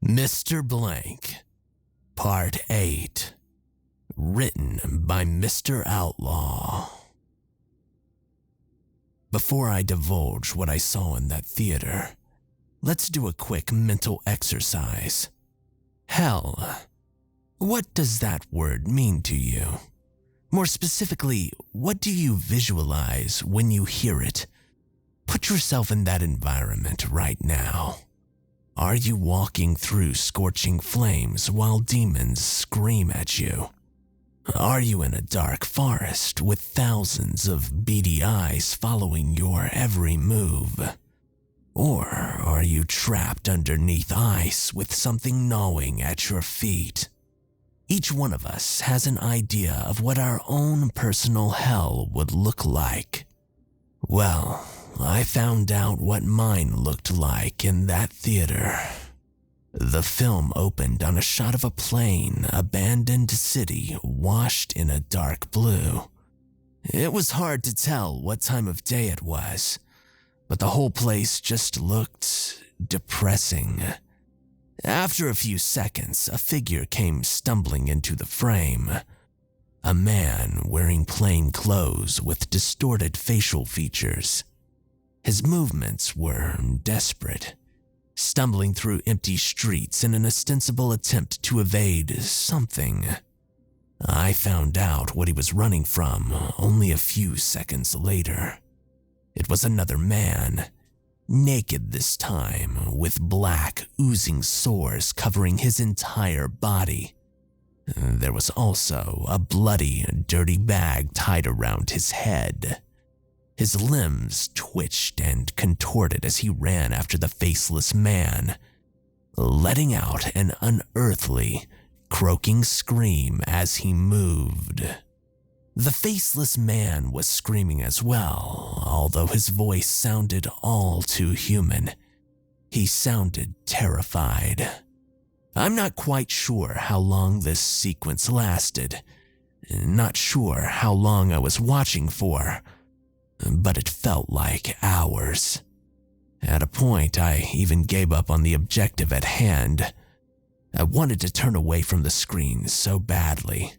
Mr. Blank, Part 8, written by Mr. Outlaw. Before I divulge what I saw in that theater, let's do a quick mental exercise. Hell, what does that word mean to you? More specifically, what do you visualize when you hear it? Put yourself in that environment right now. Are you walking through scorching flames while demons scream at you? Are you in a dark forest with thousands of beady eyes following your every move? Or are you trapped underneath ice with something gnawing at your feet? Each one of us has an idea of what our own personal hell would look like. Well, I found out what mine looked like in that theater. The film opened on a shot of a plain, abandoned city washed in a dark blue. It was hard to tell what time of day it was, but the whole place just looked depressing. After a few seconds, a figure came stumbling into the frame. A man wearing plain clothes with distorted facial features. His movements were desperate, stumbling through empty streets in an ostensible attempt to evade something. I found out what he was running from only a few seconds later. It was another man, naked this time, with black, oozing sores covering his entire body. There was also a bloody, dirty bag tied around his head. His limbs twitched and contorted as he ran after the faceless man, letting out an unearthly, croaking scream as he moved. The faceless man was screaming as well, although his voice sounded all too human. He sounded terrified. I'm not quite sure how long this sequence lasted, not sure how long I was watching for, but it felt like hours. At a point, I even gave up on the objective at hand. I wanted to turn away from the screen so badly.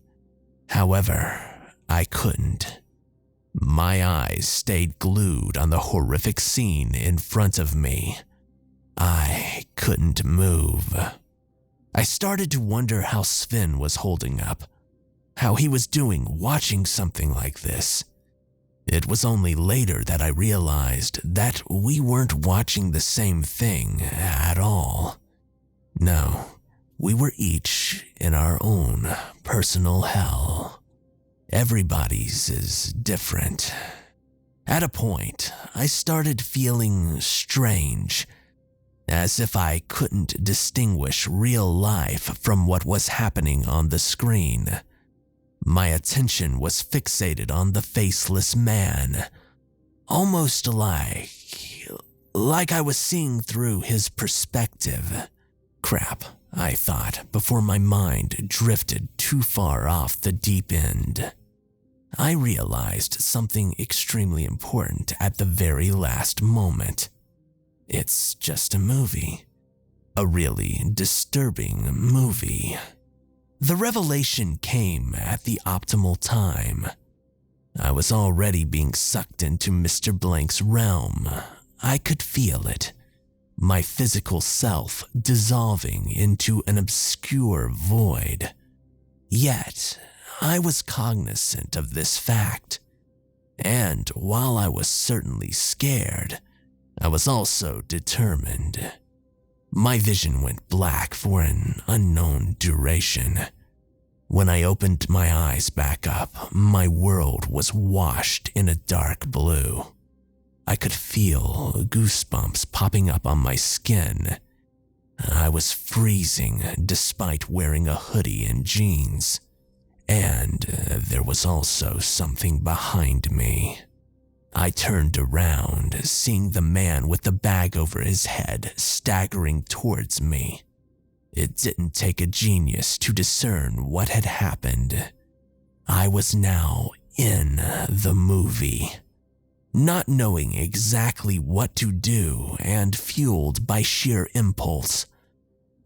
However, I couldn't. My eyes stayed glued on the horrific scene in front of me. I couldn't move. I started to wonder how Sven was holding up, how he was doing watching something like this. It was only later that I realized that we weren't watching the same thing at all. No, we were each in our own personal hell. Everybody's is different. At a point, I started feeling strange, as if I couldn't distinguish real life from what was happening on the screen. My attention was fixated on the faceless man, almost like I was seeing through his perspective. Crap, I thought, before my mind drifted too far off the deep end. I realized something extremely important at the very last moment. It's just a movie. A really disturbing movie. The revelation came at the optimal time. I was already being sucked into Mr. Blank's realm. I could feel it. My physical self dissolving into an obscure void. Yet, I was cognizant of this fact. And while I was certainly scared, I was also determined. My vision went black for an unknown duration. When I opened my eyes back up, my world was washed in a dark blue. I could feel goosebumps popping up on my skin. I was freezing despite wearing a hoodie and jeans. And there was also something behind me. I turned around, seeing the man with the bag over his head staggering towards me. It didn't take a genius to discern what had happened. I was now in the movie. Not knowing exactly what to do and fueled by sheer impulse,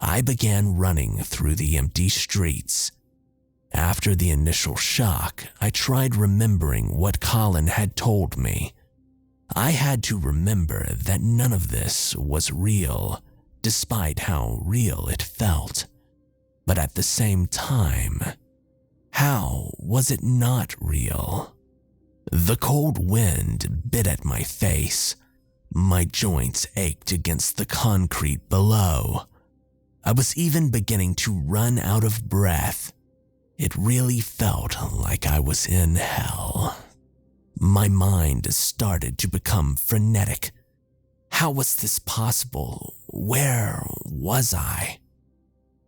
I began running through the empty streets. After the initial shock, I tried remembering what Colin had told me. I had to remember that none of this was real, despite how real it felt. But at the same time, how was it not real? The cold wind bit at my face. My joints ached against the concrete below. I was even beginning to run out of breath. It really felt like I was in hell. My mind started to become frenetic. How was this possible? Where was I?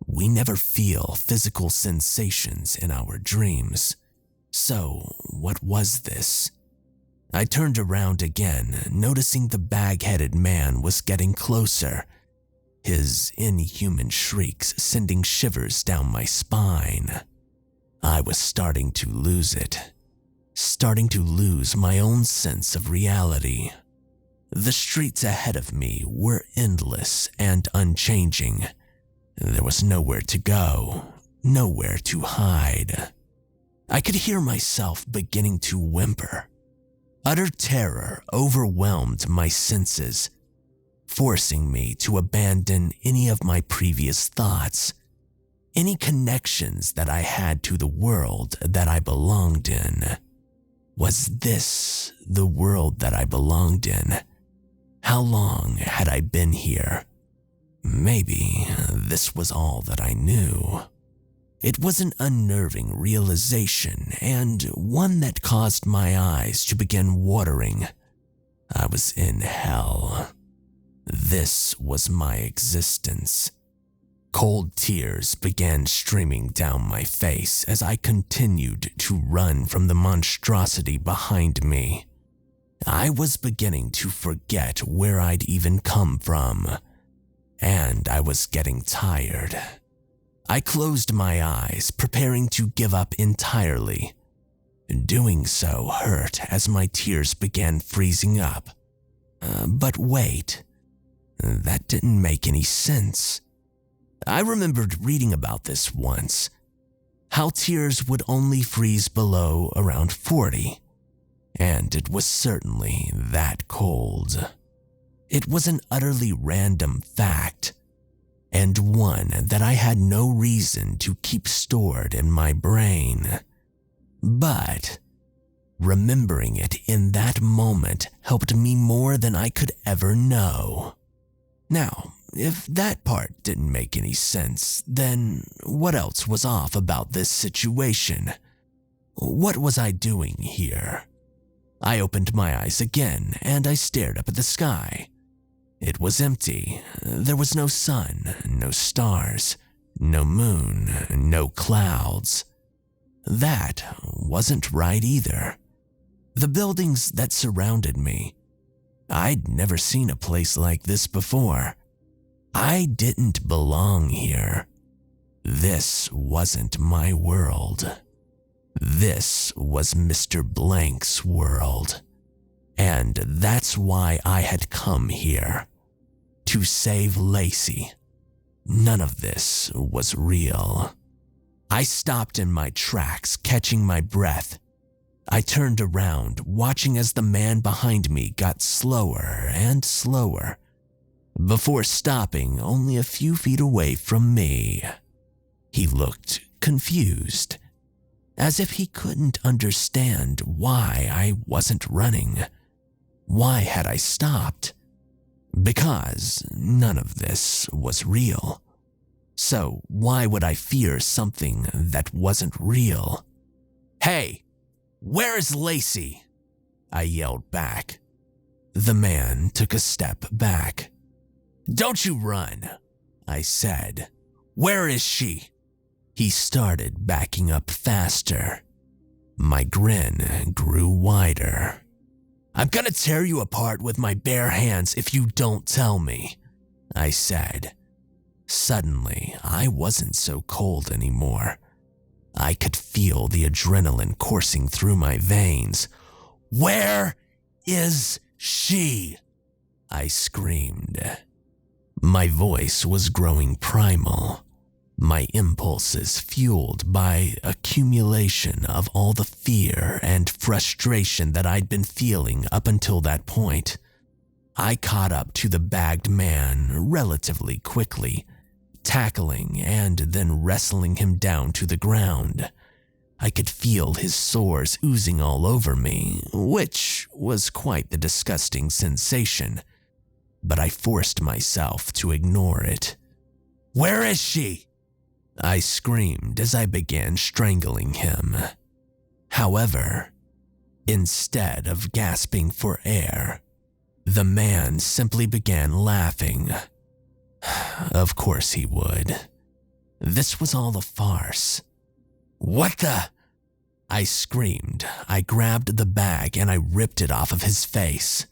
We never feel physical sensations in our dreams. So, what was this? I turned around again, noticing the bag-headed man was getting closer, his inhuman shrieks sending shivers down my spine. I was starting to lose it, starting to lose my own sense of reality. The streets ahead of me were endless and unchanging. There was nowhere to go, nowhere to hide. I could hear myself beginning to whimper. Utter terror overwhelmed my senses, forcing me to abandon any of my previous thoughts, any connections that I had to the world that I belonged in. Was this the world that I belonged in? How long had I been here? Maybe this was all that I knew. It was an unnerving realization and one that caused my eyes to begin watering. I was in hell. This was my existence. Cold tears began streaming down my face as I continued to run from the monstrosity behind me. I was beginning to forget where I'd even come from, and I was getting tired. I closed my eyes, preparing to give up entirely. Doing so hurt as my tears began freezing up. But wait, that didn't make any sense. I remembered reading about this once, how tears would only freeze below around 40, and it was certainly that cold. It was an utterly random fact, and one that I had no reason to keep stored in my brain. But remembering it in that moment helped me more than I could ever know. Now, if that part didn't make any sense, then what else was off about this situation? What was I doing here? I opened my eyes again and I stared up at the sky. It was empty. There was no sun, no stars, no moon, no clouds. That wasn't right either. The buildings that surrounded me, I'd never seen a place like this before. I didn't belong here. This wasn't my world. This was Mr. Blank's world. And that's why I had come here. To save Lacey. None of this was real. I stopped in my tracks, catching my breath. I turned around, watching as the man behind me got slower and slower, before stopping only a few feet away from me. He looked confused, as if he couldn't understand why I wasn't running. Why had I stopped? Because none of this was real. So why would I fear something that wasn't real? "Hey, where is Lacey?" I yelled back. The man took a step back. "Don't you run," I said. "Where is she?" He started backing up faster. My grin grew wider. "I'm gonna tear you apart with my bare hands if you don't tell me," I said. Suddenly, I wasn't so cold anymore. I could feel the adrenaline coursing through my veins. "Where is she?" I screamed. My voice was growing primal, my impulses fueled by accumulation of all the fear and frustration that I'd been feeling up until that point. I caught up to the bagged man relatively quickly, tackling and then wrestling him down to the ground. I could feel his sores oozing all over me, which was quite the disgusting sensation, but I forced myself to ignore it. "Where is she?" I screamed as I began strangling him. However, instead of gasping for air, the man simply began laughing. Of course he would. This was all a farce. "What the?" I screamed. I grabbed the bag and I ripped it off of his face.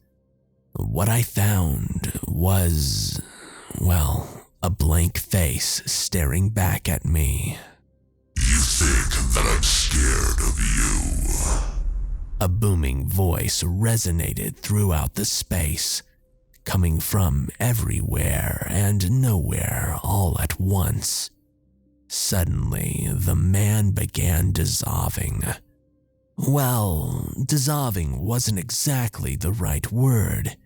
What I found was, well, a blank face staring back at me. "You think that I'm scared of you?" A booming voice resonated throughout the space, coming from everywhere and nowhere all at once. Suddenly, the man began dissolving. Well, dissolving wasn't exactly the right word.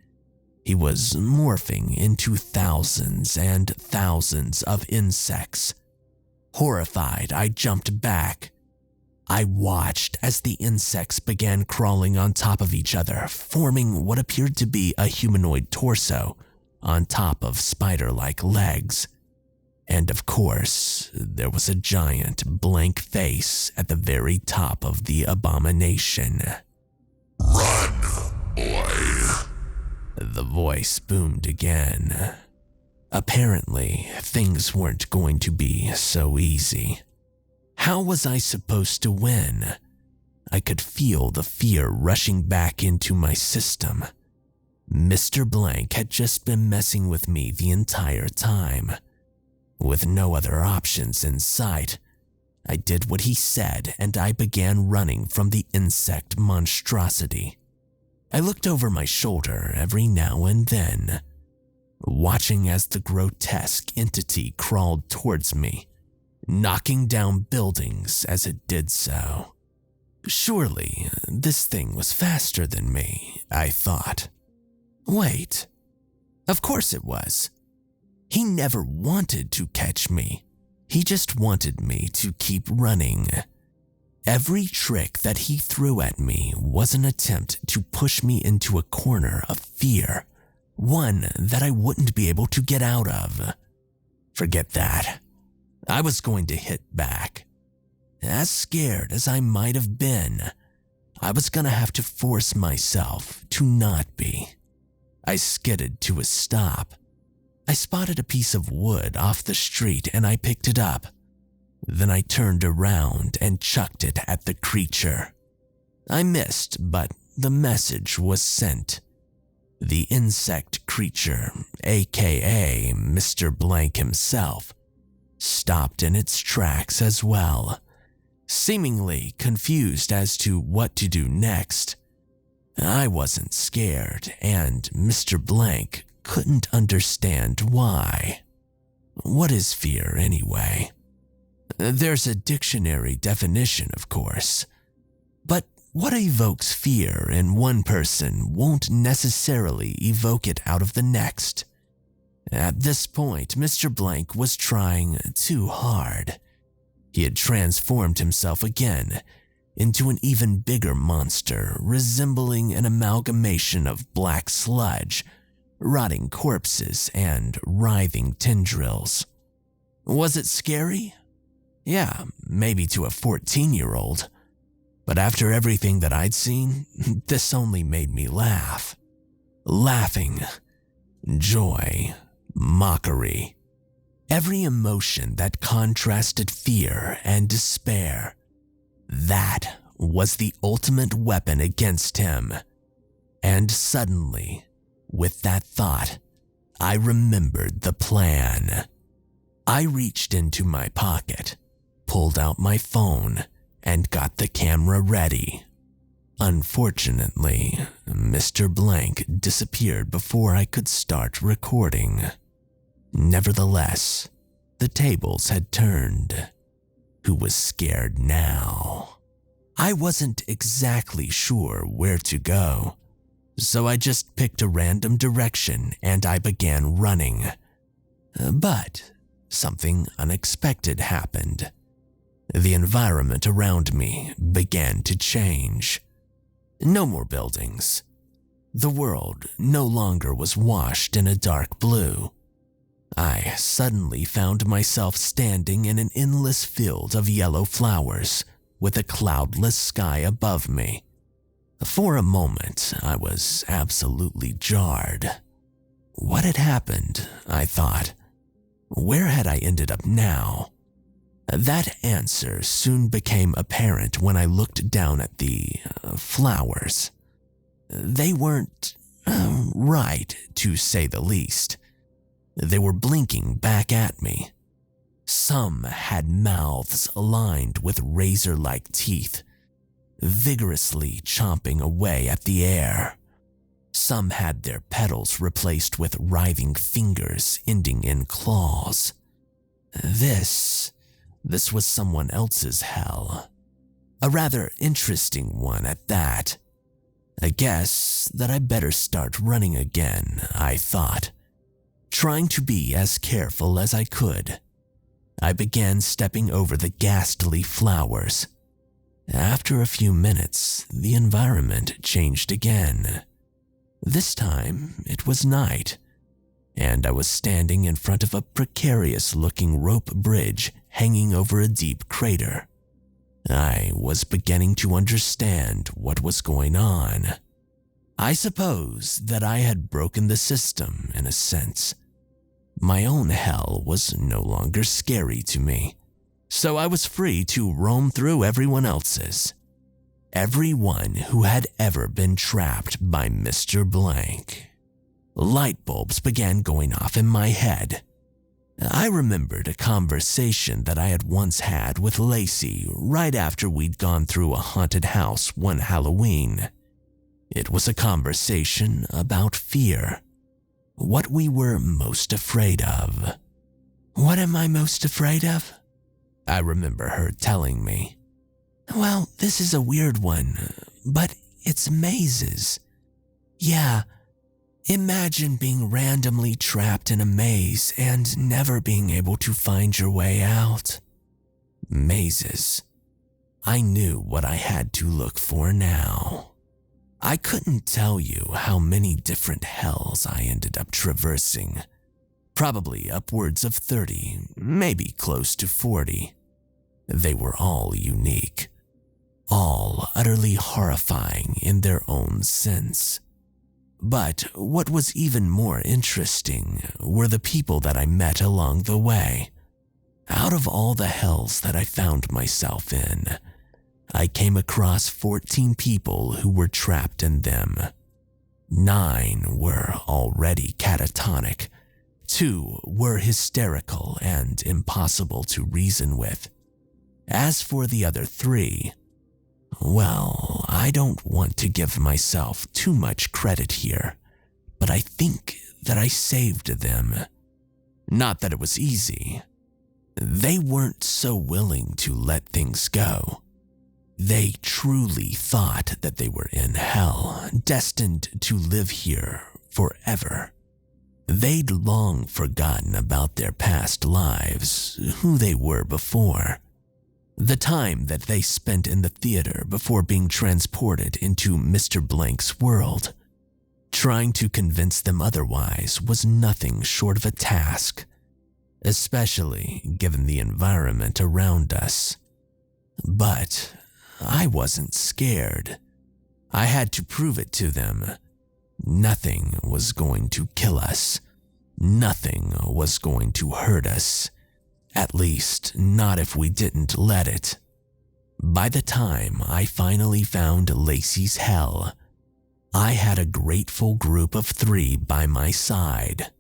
He was morphing into thousands and thousands of insects. Horrified, I jumped back. I watched as the insects began crawling on top of each other, forming what appeared to be a humanoid torso on top of spider-like legs. And of course, there was a giant blank face at the very top of the abomination. "Run, boy." The voice boomed again. Apparently, things weren't going to be so easy. How was I supposed to win? I could feel the fear rushing back into my system. Mr. Blank had just been messing with me the entire time. With no other options in sight, I did what he said and I began running from the insect monstrosity. I looked over my shoulder every now and then, watching as the grotesque entity crawled towards me, knocking down buildings as it did so. Surely, this thing was faster than me, I thought. Wait, of course it was. He never wanted to catch me. He just wanted me to keep running. Every trick that he threw at me was an attempt to push me into a corner of fear, one that I wouldn't be able to get out of. Forget that. I was going to hit back. As scared as I might have been, I was gonna have to force myself to not be. I skidded to a stop. I spotted a piece of wood off the street and I picked it up. Then I turned around and chucked it at the creature. I missed, but the message was sent. The insect creature, aka Mr. Blank himself, stopped in its tracks as well, seemingly confused as to what to do next. I wasn't scared, and Mr. Blank couldn't understand why. What is fear anyway? There's a dictionary definition, of course. But what evokes fear in one person won't necessarily evoke it out of the next. At this point, Mr. Blank was trying too hard. He had transformed himself again into an even bigger monster, resembling an amalgamation of black sludge, rotting corpses, and writhing tendrils. Was it scary? Yeah, maybe to a 14-year-old. But after everything that I'd seen, this only made me laugh. Laughing, joy, mockery. Every emotion that contrasted fear and despair. That was the ultimate weapon against him. And suddenly, with that thought, I remembered the plan. I reached into my pocket, pulled out my phone, and got the camera ready. Unfortunately, Mr. Blank disappeared before I could start recording. Nevertheless, the tables had turned. Who was scared now? I wasn't exactly sure where to go, so I just picked a random direction and I began running. But something unexpected happened. The environment around me began to change. No more buildings. The world no longer was washed in a dark blue. I suddenly found myself standing in an endless field of yellow flowers with a cloudless sky above me. For a moment, I was absolutely jarred. What had happened, I thought? Where had I ended up now? That answer soon became apparent when I looked down at the flowers. They weren't right, to say the least. They were blinking back at me. Some had mouths lined with razor-like teeth, vigorously chomping away at the air. Some had their petals replaced with writhing fingers ending in claws. This was someone else's hell. A rather interesting one at that. I guess that I better start running again, I thought. Trying to be as careful as I could, I began stepping over the ghastly flowers. After a few minutes, the environment changed again. This time, it was night, and I was standing in front of a precarious-looking rope bridge hanging over a deep crater. I was beginning to understand what was going on. I suppose that I had broken the system in a sense. My own hell was no longer scary to me, so I was free to roam through everyone else's. Everyone who had ever been trapped by Mr. Blank. Light bulbs began going off in my head. I remembered a conversation that I had once had with Lacey right after we'd gone through a haunted house one Halloween. It was a conversation about fear. What we were most afraid of. What am I most afraid of? I remember her telling me. Well, this is a weird one, but it's mazes. Yeah, imagine being randomly trapped in a maze and never being able to find your way out. Mazes. I knew what I had to look for now. I couldn't tell you how many different hells I ended up traversing. Probably upwards of 30, maybe close to 40. They were all unique. All utterly horrifying in their own sense. But what was even more interesting were the people that I met along the way. Out of all the hells that I found myself in, I came across 14 people who were trapped in them. 9 were already catatonic. 2 were hysterical and impossible to reason with. As for the other 3, well, I don't want to give myself too much credit here, but I think that I saved them. Not that it was easy. They weren't so willing to let things go. They truly thought that they were in hell, destined to live here forever. They'd long forgotten about their past lives, who they were before. The time that they spent in the theater before being transported into Mr. Blank's world. Trying to convince them otherwise was nothing short of a task, especially given the environment around us. But I wasn't scared. I had to prove it to them. Nothing was going to kill us. Nothing was going to hurt us. At least, not if we didn't let it. By the time I finally found Lacey's hell, I had a grateful group of 3 by my side.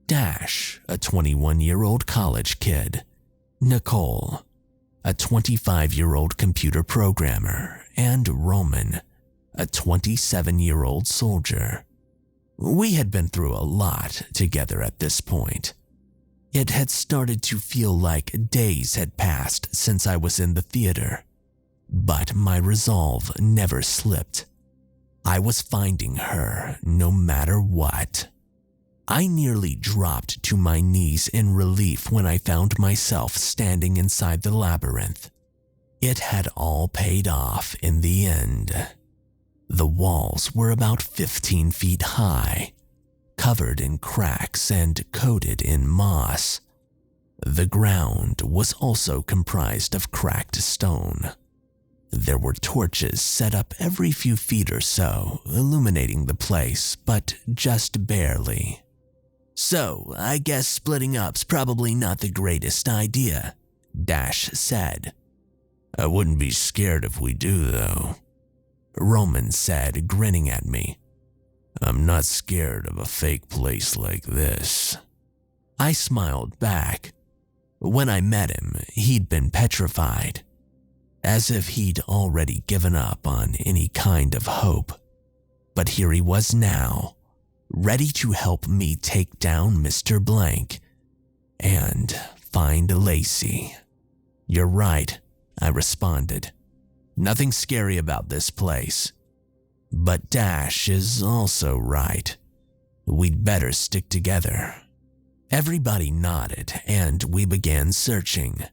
Dash, a 21-year-old college kid. Nicole, a 25-year-old computer programmer. And Roman, a 27-year-old soldier. We had been through a lot together at this point. It had started to feel like days had passed since I was in the theater, but my resolve never slipped. I was finding her no matter what. I nearly dropped to my knees in relief when I found myself standing inside the labyrinth. It had all paid off in the end. The walls were about 15 feet high, covered in cracks and coated in moss. The ground was also comprised of cracked stone. There were torches set up every few feet or so, illuminating the place, but just barely. "So, I guess splitting up's probably not the greatest idea," Dash said. "I wouldn't be scared if we do, though," Roman said, grinning at me. "I'm not scared of a fake place like this." I smiled back. When I met him, he'd been petrified, as if he'd already given up on any kind of hope. But here he was now, ready to help me take down Mr. Blank and find Lacey. "You're right," I responded. "Nothing scary about this place. But Dash is also right. We'd better stick together." Everybody nodded, and we began searching.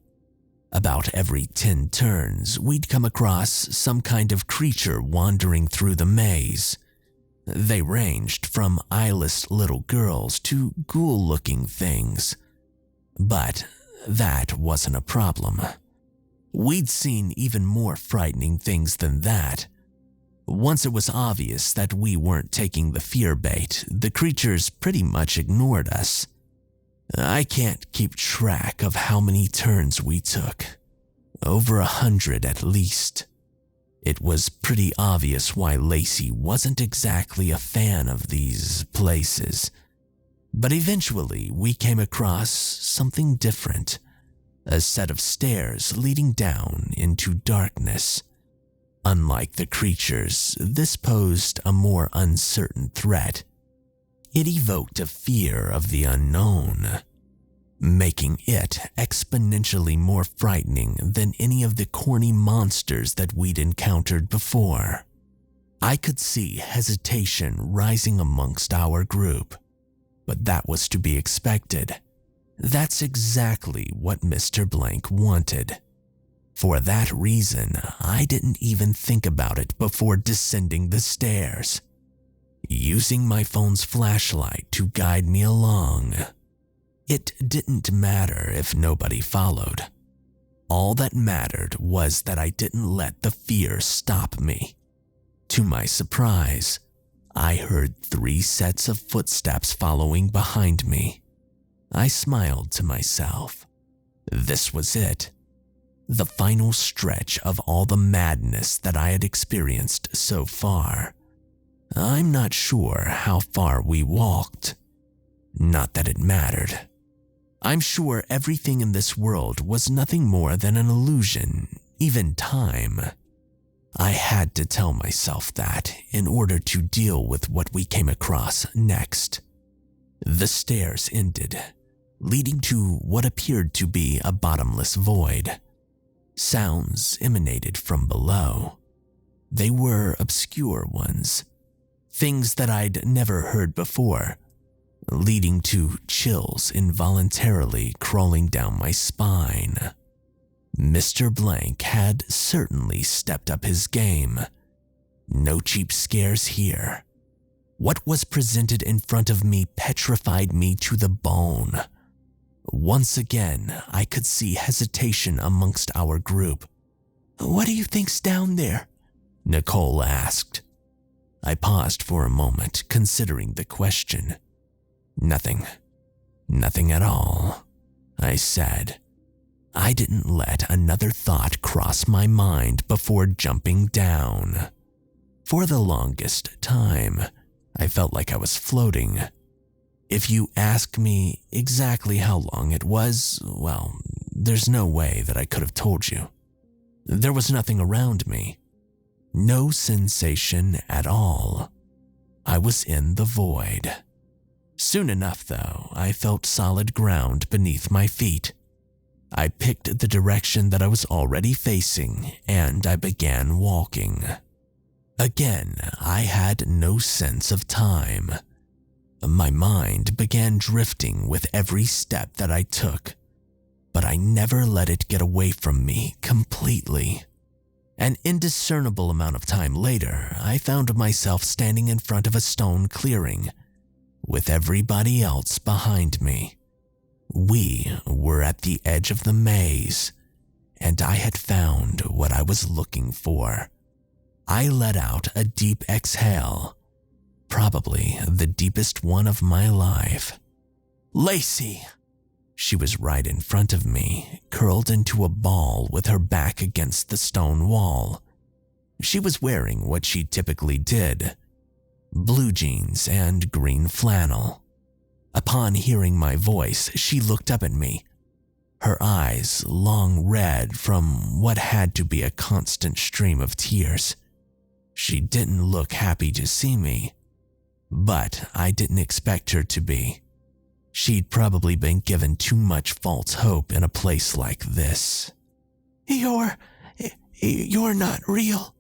About every 10 turns, we'd come across some kind of creature wandering through the maze. They ranged from eyeless little girls to ghoul-looking things. But that wasn't a problem. We'd seen even more frightening things than that. Once it was obvious that we weren't taking the fear bait, the creatures pretty much ignored us. I can't keep track of how many turns we took. Over 100 at least. It was pretty obvious why Lacey wasn't exactly a fan of these places. But eventually we came across something different. A set of stairs leading down into darkness. Unlike the creatures, this posed a more uncertain threat. It evoked a fear of the unknown, making it exponentially more frightening than any of the corny monsters that we'd encountered before. I could see hesitation rising amongst our group, but that was to be expected. That's exactly what Mr. Blank wanted. For that reason, I didn't even think about it before descending the stairs, using my phone's flashlight to guide me along. It didn't matter if nobody followed. All that mattered was that I didn't let the fear stop me. To my surprise, I heard 3 sets of footsteps following behind me. I smiled to myself. This was it. The final stretch of all the madness that I had experienced so far. I'm not sure how far we walked. Not that it mattered. I'm sure everything in this world was nothing more than an illusion, even time. I had to tell myself that in order to deal with what we came across next. The stairs ended, leading to what appeared to be a bottomless void. Sounds emanated from below. They were obscure ones, things that I'd never heard before, leading to chills involuntarily crawling down my spine. Mr. Blank had certainly stepped up his game. No cheap scares here. What was presented in front of me petrified me to the bone. Once again, I could see hesitation amongst our group. "What do you think's down there?" Nicole asked. I paused for a moment, considering the question. "Nothing. Nothing at all," I said. I didn't let another thought cross my mind before jumping down. For the longest time, I felt like I was floating. If you ask me exactly how long it was, well, there's no way that I could have told you. There was nothing around me. No sensation at all. I was in the void. Soon enough, though, I felt solid ground beneath my feet. I picked the direction that I was already facing, and I began walking. Again, I had no sense of time. My mind began drifting with every step that I took, but I never let it get away from me completely. An indiscernible amount of time later, I found myself standing in front of a stone clearing, with everybody else behind me. We were at the edge of the maze, and I had found what I was looking for. I let out a deep exhale, probably the deepest one of my life. Lacey! She was right in front of me, curled into a ball with her back against the stone wall. She was wearing what she typically did, blue jeans and green flannel. Upon hearing my voice, she looked up at me, her eyes long red from what had to be a constant stream of tears. She didn't look happy to see me, but I didn't expect her to be. She'd probably been given too much false hope in a place like this. You're not real,"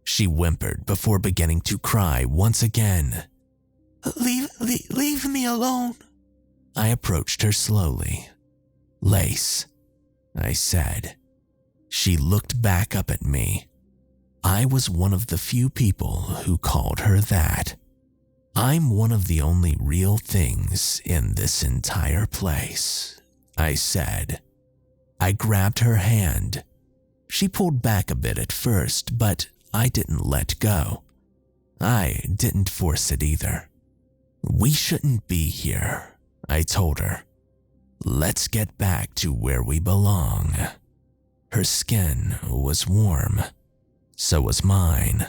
she whimpered before beginning to cry once again. Leave me alone." I approached her slowly. "Lace," I said. She looked back up at me. I was one of the few people who called her that. I'm one of the only real things in this entire place, I said. I grabbed her hand. She pulled back a bit at first, but I didn't let go. I didn't force it either. We shouldn't be here, I told her. Let's get back to where we belong. Her skin was warm. So was mine.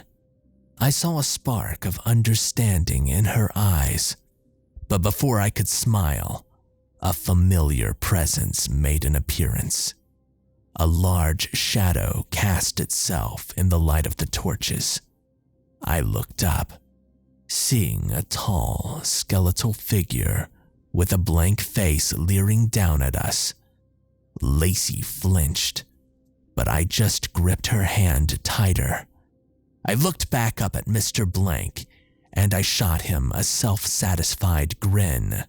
I saw a spark of understanding in her eyes, but before I could smile, a familiar presence made an appearance. A large shadow cast itself in the light of the torches. I looked up, seeing a tall, skeletal figure with a blank face leering down at us. Lacey flinched, but I just gripped her hand tighter. I looked back up at Mr. Blank, and I shot him a self-satisfied grin.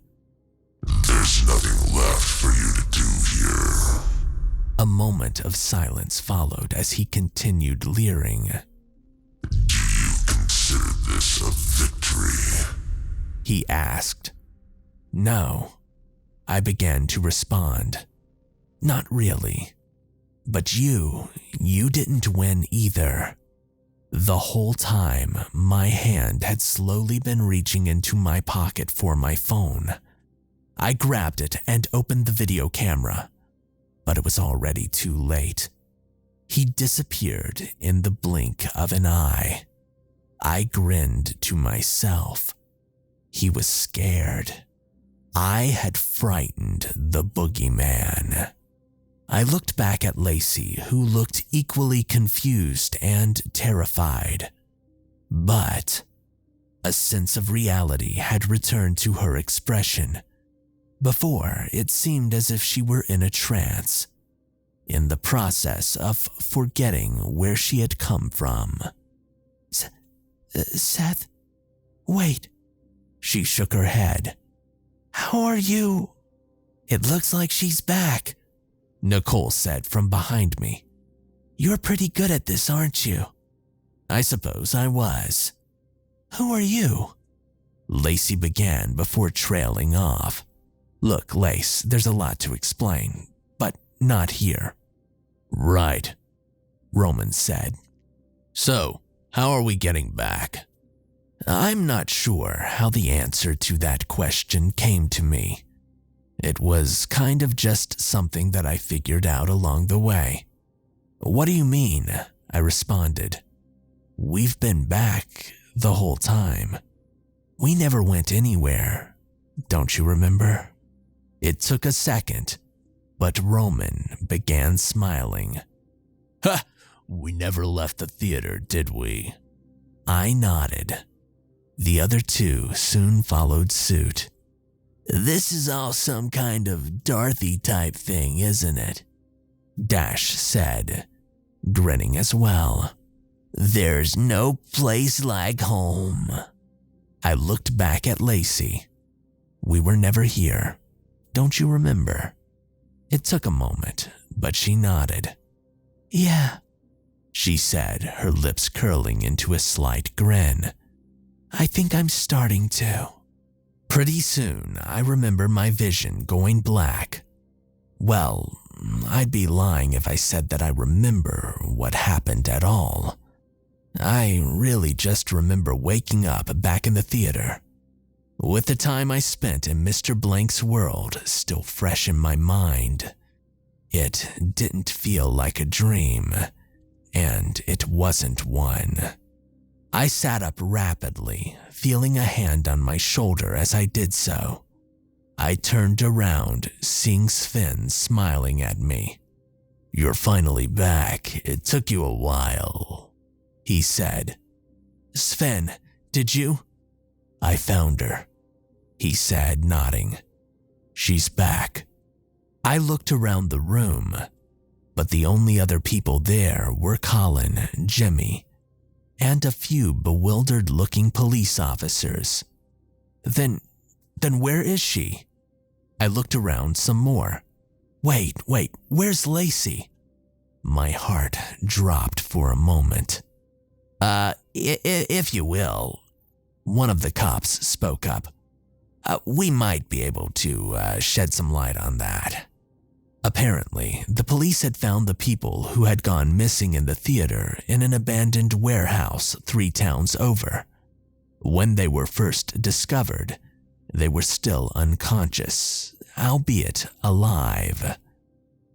"There's nothing left for you to do here." A moment of silence followed as he continued leering. "Do you consider this a victory?" he asked. No, I began to respond. Not really. But you didn't win either. The whole time, my hand had slowly been reaching into my pocket for my phone. I grabbed it and opened the video camera, but it was already too late. He disappeared in the blink of an eye. I grinned to myself. He was scared. I had frightened the boogeyman. I looked back at Lacey, who looked equally confused and terrified. But a sense of reality had returned to her expression. Before, it seemed as if she were in a trance, in the process of forgetting where she had come from. Seth? Wait. She shook her head. How are you? It looks like she's back, Nicole said from behind me. You're pretty good at this, aren't you? I suppose I was. Who are you? Lacey began before trailing off. Look, Lace, there's a lot to explain, but not here. Right, Roman said. So, how are we getting back? I'm not sure how the answer to that question came to me. It was kind of just something that I figured out along the way. What do you mean? I responded. We've been back the whole time. We never went anywhere, don't you remember? It took a second, but Roman began smiling. Ha! We never left the theater, did we? I nodded. The other two soon followed suit. This is all some kind of Dorothy type thing, isn't it? Dash said, grinning as well. There's no place like home. I looked back at Lacey. We were never here. Don't you remember? It took a moment, but she nodded. Yeah, she said, her lips curling into a slight grin. I think I'm starting to. Pretty soon, I remember my vision going black. Well, I'd be lying if I said that I remember what happened at all. I really just remember waking up back in the theater, with the time I spent in Mr. Blank's world still fresh in my mind. It didn't feel like a dream, and it wasn't one. I sat up rapidly, feeling a hand on my shoulder as I did so. I turned around, seeing Sven smiling at me. You're finally back. It took you a while, he said. Sven, did you? I found her, he said, nodding. She's back. I looked around the room, but the only other people there were Colin, Jimmy, and a few bewildered-looking police officers. Then where is she? I looked around some more. Wait, where's Lacey? My heart dropped for a moment. If you will, one of the cops spoke up. We might be able to shed some light on that. Apparently, the police had found the people who had gone missing in the theater in an abandoned warehouse 3 towns over. When they were first discovered, they were still unconscious, albeit alive.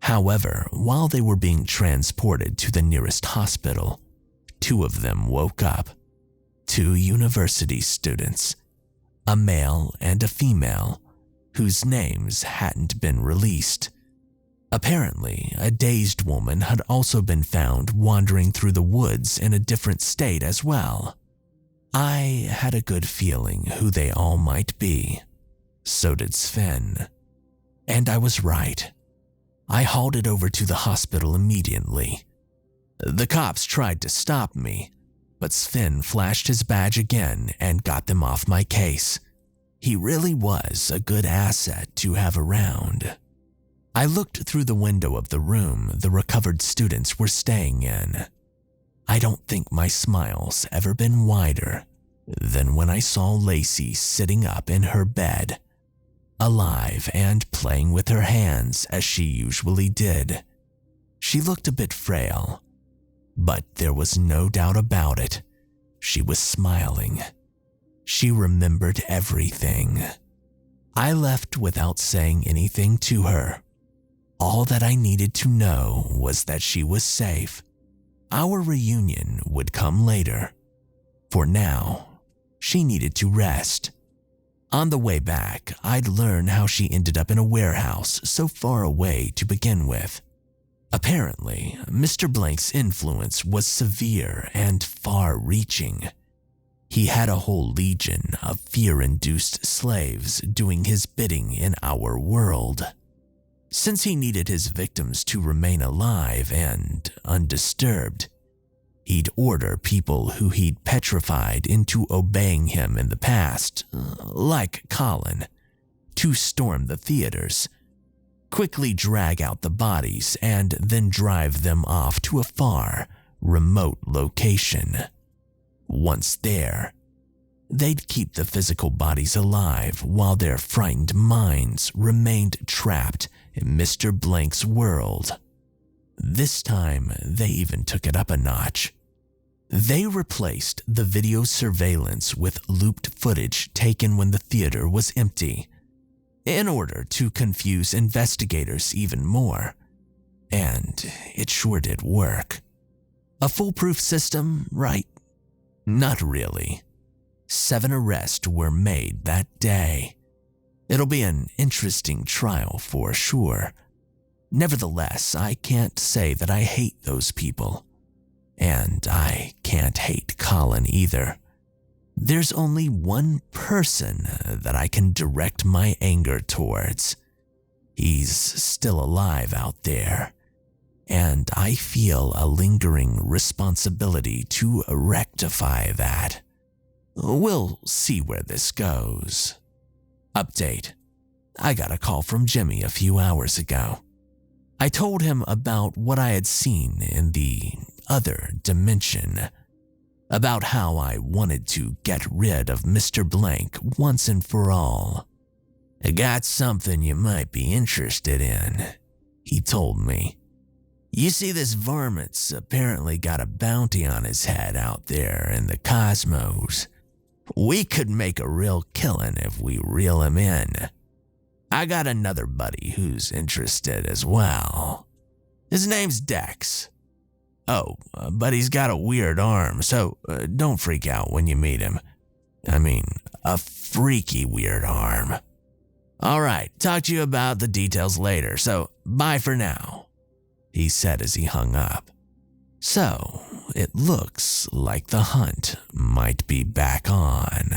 However, while they were being transported to the nearest hospital, 2 of them woke up. 2 university students, a male and a female, whose names hadn't been released. Apparently, a dazed woman had also been found wandering through the woods in a different state as well. I had a good feeling who they all might be. So did Sven. And I was right. I hauled it over to the hospital immediately. The cops tried to stop me, but Sven flashed his badge again and got them off my case. He really was a good asset to have around. I looked through the window of the room the recovered students were staying in. I don't think my smile's ever been wider than when I saw Lacey sitting up in her bed, alive and playing with her hands as she usually did. She looked a bit frail, but there was no doubt about it. She was smiling. She remembered everything. I left without saying anything to her. All that I needed to know was that she was safe. Our reunion would come later. For now, she needed to rest. On the way back, I'd learn how she ended up in a warehouse so far away to begin with. Apparently, Mr. Blank's influence was severe and far-reaching. He had a whole legion of fear-induced slaves doing his bidding in our world. Since he needed his victims to remain alive and undisturbed, he'd order people who he'd petrified into obeying him in the past, like Colin, to storm the theaters, quickly drag out the bodies, and then drive them off to a far, remote location. Once there, they'd keep the physical bodies alive while their frightened minds remained trapped in Mr. Blank's world. This time, they even took it up a notch. They replaced the video surveillance with looped footage taken when the theater was empty, in order to confuse investigators even more. And it sure did work. A foolproof system, right? Not really. 7 arrests were made that day. It'll be an interesting trial for sure. Nevertheless, I can't say that I hate those people. And I can't hate Colin either. There's only one person that I can direct my anger towards. He's still alive out there, and I feel a lingering responsibility to rectify that. We'll see where this goes. Update. I got a call from Jimmy a few hours ago. I told him about what I had seen in the other dimension, about how I wanted to get rid of Mr. Blank once and for all. I got something you might be interested in, he told me. You see, this varmint's apparently got a bounty on his head out there in the cosmos. We could make a real killing if we reel him in. I got another buddy who's interested as well. His name's Dex. Oh, but he's got a weird arm, so don't freak out when you meet him. I mean, a freaky weird arm. All right, talk to you about the details later, so bye for now, he said as he hung up. So, it looks like the hunt might be back on.